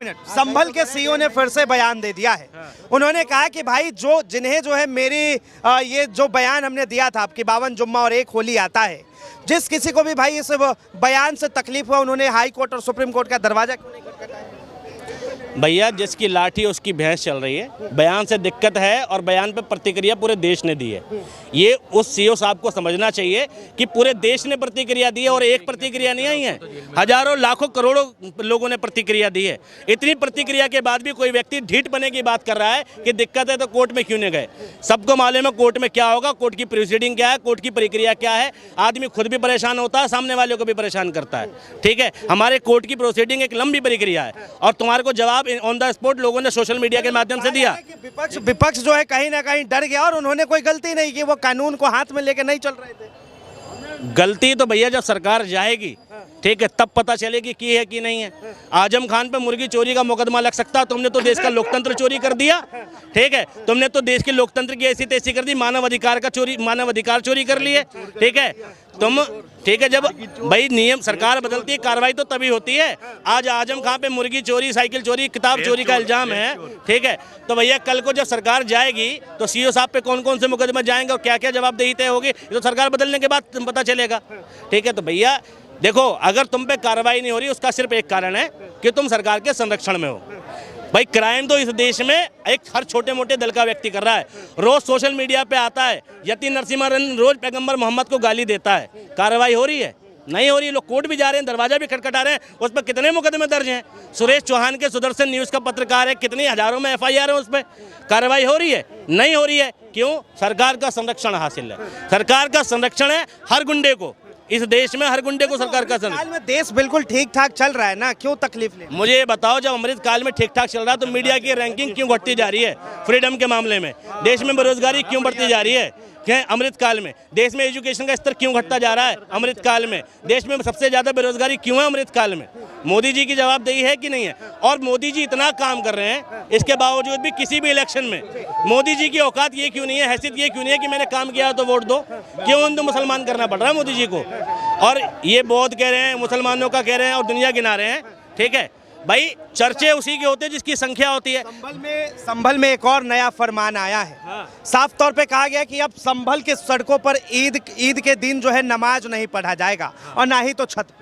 संभल के सीईओ ने फिर से बयान दे दिया है। उन्होंने कहा कि भाई जिन्हें जो है मेरी ये जो बयान हमने दिया था आपकी 52 जुम्मा और 1 होली आता है, जिस किसी को भी भाई इस बयान से तकलीफ हुआ उन्होंने हाई कोर्ट और सुप्रीम कोर्ट का दरवाजा क्यों नहीं खटखटाया? भैया जिसकी लाठी उसकी भैंस चल रही है। बयान से दिक्कत है और बयान पे प्रतिक्रिया पूरे देश ने दी है। ये उस सीईओ साहब को समझना चाहिए कि पूरे देश ने प्रतिक्रिया दी है और एक प्रतिक्रिया नहीं आई है, हजारों लाखों करोड़ों लोगों ने प्रतिक्रिया दी है। इतनी प्रतिक्रिया के बाद भी कोई व्यक्ति ढीठ बने की बात कर रहा है कि दिक्कत है तो कोर्ट में क्यों नहीं गए। सबको मालूम है कोर्ट में क्या होगा, कोर्ट की प्रोसीडिंग क्या है, कोर्ट की प्रक्रिया क्या है। आदमी खुद भी परेशान होता है, सामने वाले को भी परेशान करता है। ठीक है, हमारे कोर्ट की प्रोसीडिंग एक लंबी प्रक्रिया है और तुम्हारे को जवाब ऑन द स्पॉट लोगों ने सोशल मीडिया के माध्यम से दिया। विपक्ष जो है कहीं ना कहीं डर गया और उन्होंने कोई गलती नहीं की, वो कानून को हाथ में लेके नहीं चल रहे थे। गलती तो भैया जब सरकार जाएगी, ठीक है, तब पता चलेगी की है कि नहीं है। आजम खान पे मुर्गी चोरी का मुकदमा लग सकता, तुमने तो देश का लोकतंत्र चोरी कर दिया। ठीक है, तुमने तो देश के लोकतंत्र की ऐसी तैसी कर दी, मानव अधिकार चोरी कर लिए। ठीक है, तुम ठीक है, जब भाई नियम सरकार बदलती है कार्रवाई तो तभी होती है। आज आजम खान पे मुर्गी चोरी, साइकिल चोरी, किताब चोरी का इल्जाम है। ठीक है, तो भैया कल को जब सरकार जाएगी तो सीईओ साहब पे कौन कौन से मुकदमे जाएंगे और क्या क्या जवाबदेही तय होगी, ये तो सरकार बदलने के बाद पता चलेगा। ठीक है, तो भैया देखो, अगर तुम पे कार्रवाई नहीं हो रही उसका सिर्फ एक कारण है कि तुम सरकार के संरक्षण में हो। भाई क्राइम तो इस देश में एक हर छोटे मोटे दल का व्यक्ति कर रहा है। रोज सोशल मीडिया पे आता है यति नरसिम्हा रोज पैगंबर मोहम्मद को गाली देता है। कार्रवाई हो रही है? नहीं हो रही है। लोग कोर्ट भी जा रहे हैं, दरवाजा भी खटखटा रहे हैं, उस पर कितने मुकदमे दर्ज हैं। सुरेश चौहान के सुदर्शन न्यूज़ का पत्रकार है, कितनी हजारों में FIR है, उस पर कार्रवाई हो रही है? नहीं हो रही है। क्यों? सरकार का संरक्षण हासिल है। सरकार का संरक्षण है हर गुंडे को, इस देश में हर गुंडे को सरकार का संरक्षण। में देश बिल्कुल ठीक ठाक चल रहा है ना, क्यों तकलीफ ले? मुझे ये बताओ, जब अमृत काल में ठीक ठाक चल रहा है तो मीडिया की रैंकिंग क्यों घटती जा रही है? फ्रीडम के मामले में देश में बेरोजगारी क्यों बढ़ती जा रही है? क्या अमृत काल में देश में एजुकेशन का स्तर क्यों घटता जा रहा है? अमृत काल में देश में सबसे ज्यादा बेरोजगारी क्यों है? अमृत काल में मोदी जी की जवाबदेही है कि नहीं है? और मोदी जी इतना काम कर रहे हैं, इसके बावजूद भी किसी भी इलेक्शन में मोदी जी की औकात ये क्यों नहीं है, हैसियत ये क्यों नहीं है कि मैंने काम किया तो वोट दो? क्यों हिंदू मुसलमान करना पड़ रहा है मोदी जी को? और ये बौद्ध कह रहे हैं, मुसलमानों का कह रहे हैं और दुनिया गिना रहे हैं। ठीक है भाई, चर्चे उसी के होते हैं जिसकी संख्या होती है। संभल में एक और नया फरमान आया है। साफ तौर पे कहा गया कि अब संभल के सड़कों पर ईद के दिन जो है नमाज नहीं पढ़ा जाएगा और ना ही तो छत पे।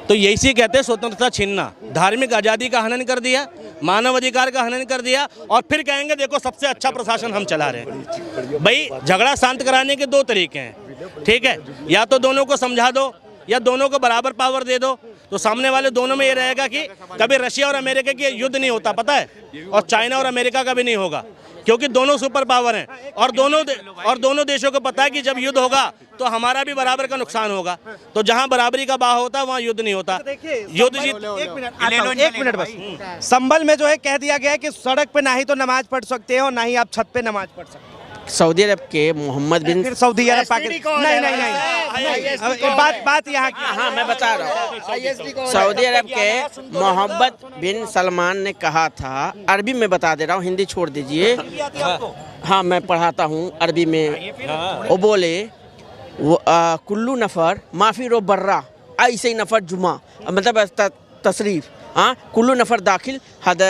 तो यही से कहते हैं स्वतंत्रता छीनना। धार्मिक आज़ादी का हनन कर दिया, मानव अधिकार का हनन कर दिया और फिर कहेंगे देखो सबसे अच्छा प्रशासन हम चला रहे हैं। भाई झगड़ा शांत कराने के 2 तरीके हैं। ठीक है, या तो दोनों को समझा दो या दोनों को बराबर पावर दे दो, तो सामने वाले दोनों में ये रहेगा कि कभी रशिया और अमेरिका की युद्ध नहीं होता, पता है, और चाइना और अमेरिका का भी नहीं होगा, क्योंकि दोनों सुपर पावर हैं और दोनों देशों को पता है कि जब युद्ध होगा तो हमारा भी बराबर का नुकसान होगा। तो जहां बराबरी का भाव होता है वहां युद्ध नहीं होता। युद्ध जीत। एक मिनट बस। संभल में जो है कह दिया गया है कि सड़क पे ना ही तो नमाज पढ़ सकते हैं और ना ही आप छत पे नमाज पढ़ सकते हैं। सऊदी अरब के मोहम्मद बिन सऊदी अरब पाकिस्तान नहीं बात यहाँ की। हाँ मैं बता रहा हूँ। सऊदी अरब के मोहम्मद बिन सलमान ने कहा था, अरबी में बता दे रहा हूँ, हिंदी छोड़ दीजिए। हाँ मैं पढ़ाता हूँ अरबी में। वो बोले कुल्लू नफ़र माफ़ी रो बर्रा ऐसे ही नफ़र जुमा, मतलब तशरीफ। हाँ, कुल्लू नफ़र दाखिल हद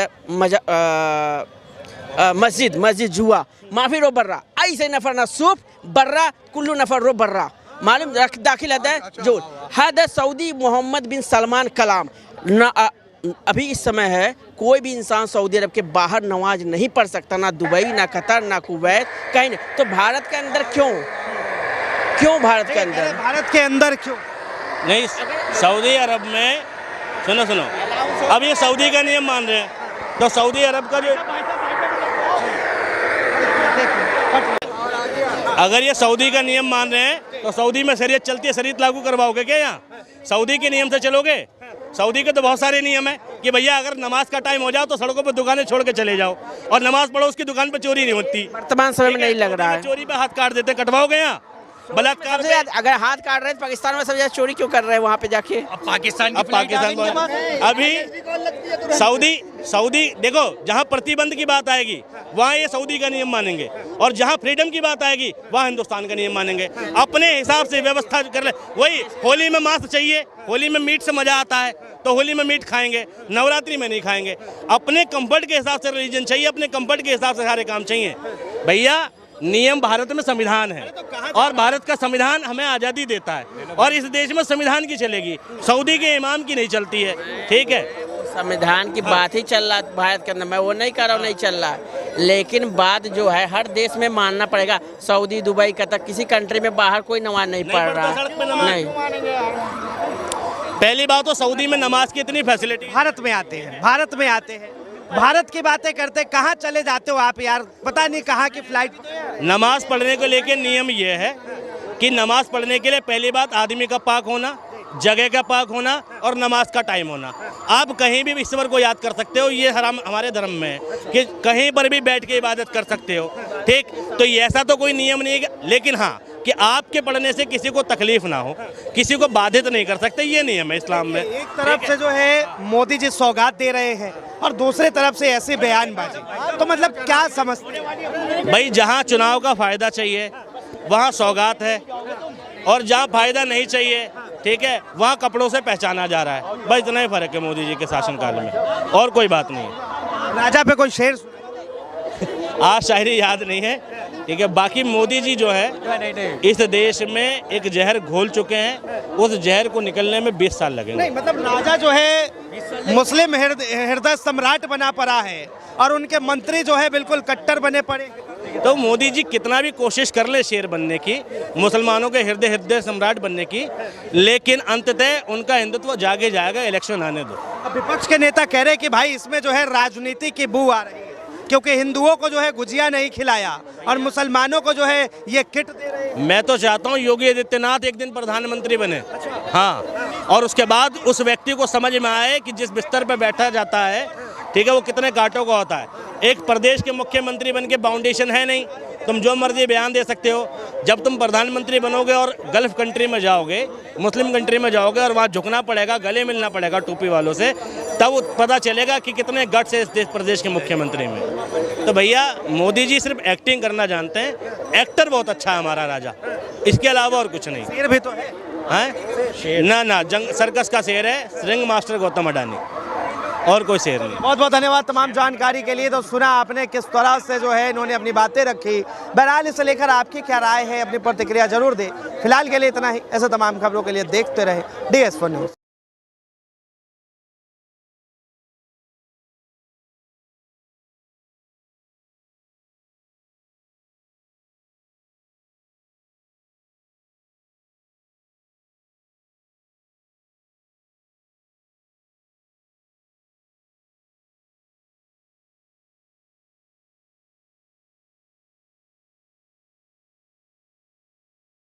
मस्जिद जुआ माफी रो बर्रा ऐसे नफर नसूफ बर्रा कुल्लू नफर रो बर्रा मालूम दाखिल है जो हद सऊदी मोहम्मद बिन सलमान कलाम। अभी इस समय है कोई भी इंसान सऊदी अरब के बाहर नमाज नहीं पढ़ सकता, ना दुबई, ना कतर, ना कुवैत, कहीं नहीं। तो भारत के अंदर क्यों भारत के अंदर क्यों नहीं? सऊदी अरब में सुनो, अब ये सऊदी का नियम मान रहे हैं, तो सऊदी अरब का जो अगर ये सऊदी का नियम मान रहे हैं तो सऊदी में शरीयत चलती है, शरीयत लागू करवाओगे क्या? यहाँ सऊदी के नियम से चलोगे? सऊदी के तो बहुत सारे नियम है कि भैया अगर नमाज का टाइम हो जाओ तो सड़कों पर दुकानें छोड़ के चले जाओ और नमाज पढ़ो, उसकी दुकान पर चोरी नहीं होती। वर्तमान समय में नहीं लग रहा है। चोरी पे हाथ काट देते, कटवाओगे यहाँ बलात्कार? अगर हाथ काट रहे हैं पाकिस्तान में सब ज्यादा चोरी क्यों कर रहे हैं वहाँ पे जाके? पाकिस्तान अभी सऊदी देखो, जहां प्रतिबंध की बात आएगी वहां ये सऊदी का नियम मानेंगे, और जहां फ्रीडम की बात आएगी वहां हिंदुस्तान का नियम मानेंगे। अपने हिसाब से व्यवस्था कर ले। वही होली में मांस चाहिए, होली में मीट से मजा आता है तो होली में मीट खाएंगे, नवरात्रि में नहीं खाएंगे। अपने कंफर्ट के हिसाब से रिलीजन चाहिए, अपने कंफर्ट के हिसाब से सारे काम चाहिए। भैया नियम भारत में संविधान है, और भारत का संविधान हमें आज़ादी देता है, और इस देश में संविधान की चलेगी, सऊदी के इमाम की नहीं चलती है। ठीक है, संविधान की बात ही चल रहा है भारत के अंदर, मैं वो नहीं कर रहा हूँ नहीं चल रहा है, लेकिन बात जो है हर देश में मानना पड़ेगा। सऊदी, दुबई, कतर, किसी कंट्री में बाहर कोई नमाज नहीं पढ़ रहा है। नहीं, पहली बात तो सऊदी में नमाज की इतनी फैसिलिटी। भारत में आते हैं, भारत में आते हैं, भारत की बातें करते, कहाँ चले जाते हो आप यार, पता नहीं कहाँ की फ्लाइट। नमाज पढ़ने को लेके नियम ये है कि नमाज पढ़ने के लिए पहली बात आदमी का पाक होना, जगह का पाक होना, और नमाज का टाइम होना। आप कहीं भी ईश्वर को याद कर सकते हो, ये हराम हमारे धर्म में है कि कहीं पर भी बैठ के इबादत कर सकते हो। ठीक, तो ये ऐसा तो कोई नियम नहीं है, लेकिन हाँ कि आपके पढ़ने से किसी को तकलीफ ना हो, किसी को बाधित नहीं कर सकते, ये नियम है इस्लाम में। एक तरफ से जो है मोदी जी सौगात दे रहे हैं और दूसरी तरफ से ऐसी बयानबाजी, तो मतलब क्या समझते हैं? भाई जहाँ चुनाव का फायदा चाहिए वहाँ सौगात है, और जहाँ फायदा नहीं चाहिए, ठीक है, वहाँ कपड़ों से पहचाना जा रहा है। बस इतना ही फर्क है मोदी जी के शासनकाल में, और कोई बात नहीं है। राजा पे कोई शेर आज शायरी याद नहीं है, ठीक है। बाकी मोदी जी जो है इस देश में एक जहर घोल चुके हैं, उस जहर को निकलने में 20 साल लगेंगे। नहीं, मतलब राजा जो है मुस्लिम हृदय सम्राट बना पड़ा है, और उनके मंत्री जो है बिल्कुल कट्टर बने पड़े। तो मोदी जी कितना भी कोशिश कर ले शेर बनने की, मुसलमानों के हृदय सम्राट बनने की, लेकिन अंततः उनका हिंदुत्व जागे जाएगा, इलेक्शन आने दो। अब विपक्ष के नेता कह रहे कि भाई इसमें जो है राजनीति की बू आ रही है, क्योंकि हिंदुओं को जो है गुजिया नहीं खिलाया और मुसलमानों को जो है ये किट दे रहे हैं। मैं तो चाहता हूँ योगी आदित्यनाथ एक दिन प्रधानमंत्री बने, हाँ, और उसके बाद उस व्यक्ति को समझ में आए कि जिस बिस्तर पर बैठा जाता है, ठीक है, वो कितने कांटों का होता है। एक प्रदेश के मुख्यमंत्री बन के फाउंडेशन है नहीं, तुम जो मर्जी बयान दे सकते हो। जब तुम प्रधानमंत्री बनोगे और गल्फ कंट्री में जाओगे, मुस्लिम कंट्री में जाओगे, और वहाँ झुकना पड़ेगा, गले मिलना पड़ेगा टोपी वालों से, तब पता चलेगा कि कितने गट्स है इस प्रदेश के मुख्यमंत्री में। तो भैया मोदी जी सिर्फ एक्टिंग करना जानते हैं, एक्टर बहुत अच्छा है हमारा राजा, इसके अलावा और कुछ नहीं। शेर भी तो है, हैं? ना जंग सर्कस का शेर है, रिंग मास्टर गौतम अडानी, और कोई शेर नहीं। बहुत बहुत धन्यवाद तमाम जानकारी के लिए। तो सुना आपने किस तरह से जो है इन्होंने अपनी बातें रखी। बहरहाल इसे लेकर आपकी क्या राय है, अपनी प्रतिक्रिया जरूर दें। फिलहाल के लिए इतना ही। ऐसे तमाम खबरों के लिए देखते रहे DS4 न्यूज़।